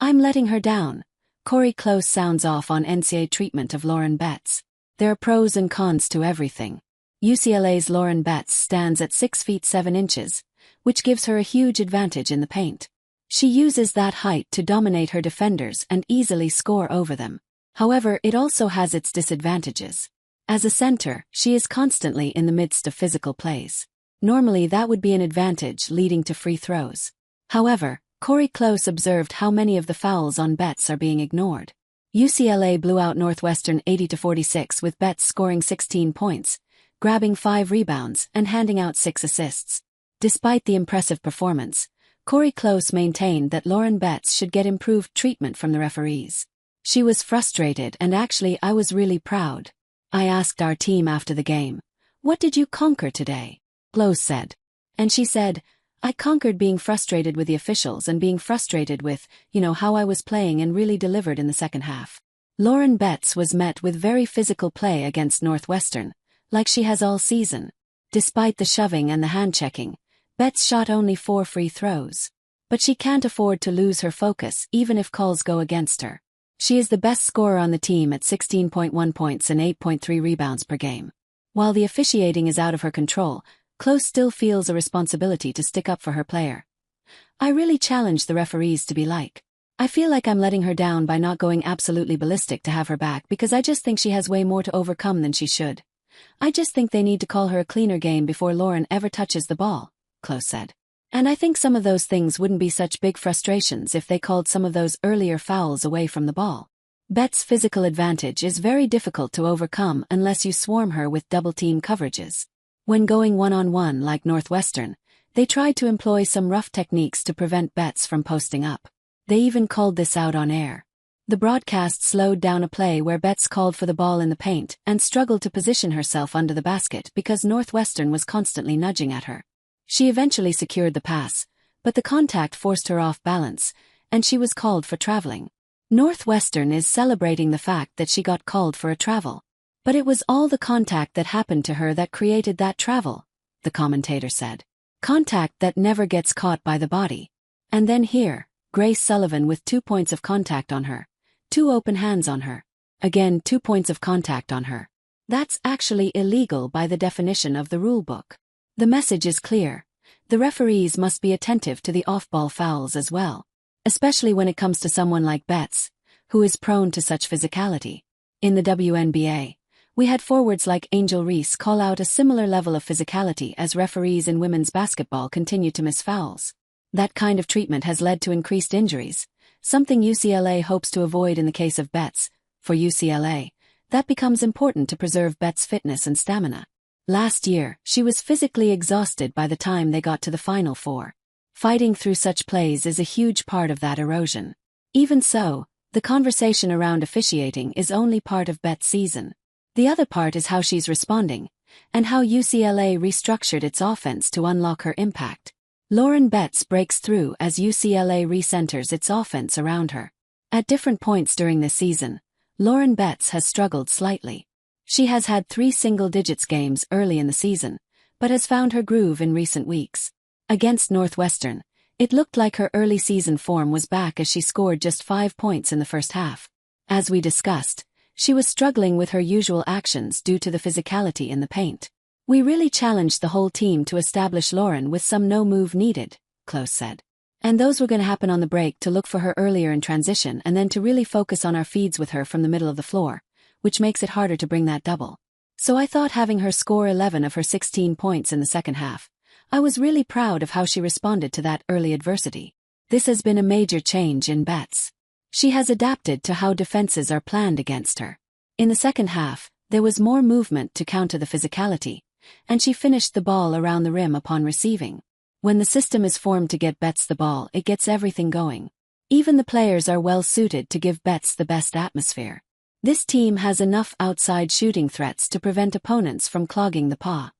I'm letting her down. Cori Close sounds off on NCAA treatment of Lauren Betts. There are pros and cons to everything. UCLA's Lauren Betts stands at 6 feet 7 inches, which gives her a huge advantage in the paint. She uses that height to dominate her defenders and easily score over them. However, it also has its disadvantages. As a center, she is constantly in the midst of physical plays. Normally that would be an advantage leading to free throws. However, Cori Close observed how many of the fouls on Betts are being ignored. UCLA blew out Northwestern 80-46 with Betts scoring 16 points, grabbing 5 rebounds and handing out 6 assists. Despite the impressive performance, Cori Close maintained that Lauren Betts should get improved treatment from the referees. She was frustrated and actually I was really proud. I asked our team after the game, "What did you conquer today?" Close said. And she said, "I conquered being frustrated with the officials and being frustrated with, how I was playing and really delivered in the second half." Lauren Betts was met with very physical play against Northwestern, like she has all season. Despite the shoving and the hand-checking, Betts shot only 4 free throws. But she can't afford to lose her focus even if calls go against her. She is the best scorer on the team at 16.1 points and 8.3 rebounds per game. While the officiating is out of her control, Close still feels a responsibility to stick up for her player. "I really challenge the referees to be like. I feel like I'm letting her down by not going absolutely ballistic to have her back because I just think she has way more to overcome than she should. I just think they need to call her a cleaner game before Lauren ever touches the ball," Close said. "And I think some of those things wouldn't be such big frustrations if they called some of those earlier fouls away from the ball." Betts' physical advantage is very difficult to overcome unless you swarm her with double-team coverages. When going one-on-one like Northwestern, they tried to employ some rough techniques to prevent Betts from posting up. They even called this out on air. The broadcast slowed down a play where Betts called for the ball in the paint and struggled to position herself under the basket because Northwestern was constantly nudging at her. She eventually secured the pass, but the contact forced her off balance, and she was called for traveling. Northwestern is celebrating the fact that she got called for a travel. "But it was all the contact that happened to her that created that travel," the commentator said. "Contact that never gets caught by the body." And then here, Grace Sullivan with 2 points of contact on her. 2 open hands on her. Again 2 points of contact on her. That's actually illegal by the definition of the rule book. The message is clear. The referees must be attentive to the off-ball fouls as well, especially when it comes to someone like Betts, who is prone to such physicality. In the WNBA, we had forwards like Angel Reese call out a similar level of physicality as referees in women's basketball continue to miss fouls. That kind of treatment has led to increased injuries, something UCLA hopes to avoid in the case of Betts. For UCLA, that becomes important to preserve Betts' fitness and stamina. Last year, she was physically exhausted by the time they got to the Final Four. Fighting through such plays is a huge part of that erosion. Even so, the conversation around officiating is only part of Betts' season. The other part is how she's responding, and how UCLA restructured its offense to unlock her impact. Lauren Betts breaks through as UCLA recenters its offense around her. At different points during this season, Lauren Betts has struggled slightly. She has had 3 single-digits games early in the season, but has found her groove in recent weeks. Against Northwestern, it looked like her early season form was back as she scored just 5 points in the first half. As we discussed, she was struggling with her usual actions due to the physicality in the paint. "We really challenged the whole team to establish Lauren with some no move needed," Close said. "And those were going to happen on the break to look for her earlier in transition and then to really focus on our feeds with her from the middle of the floor, which makes it harder to bring that double. So I thought having her score 11 of her 16 points in the second half, I was really proud of how she responded to that early adversity. This has been a major change in Betts. She has adapted to how defenses are planned against her. In the second half, there was more movement to counter the physicality, and she finished the ball around the rim upon receiving. When the system is formed to get Betts the ball, it gets everything going. Even the players are well suited to give Betts the best atmosphere. This team has enough outside shooting threats to prevent opponents from clogging the paw.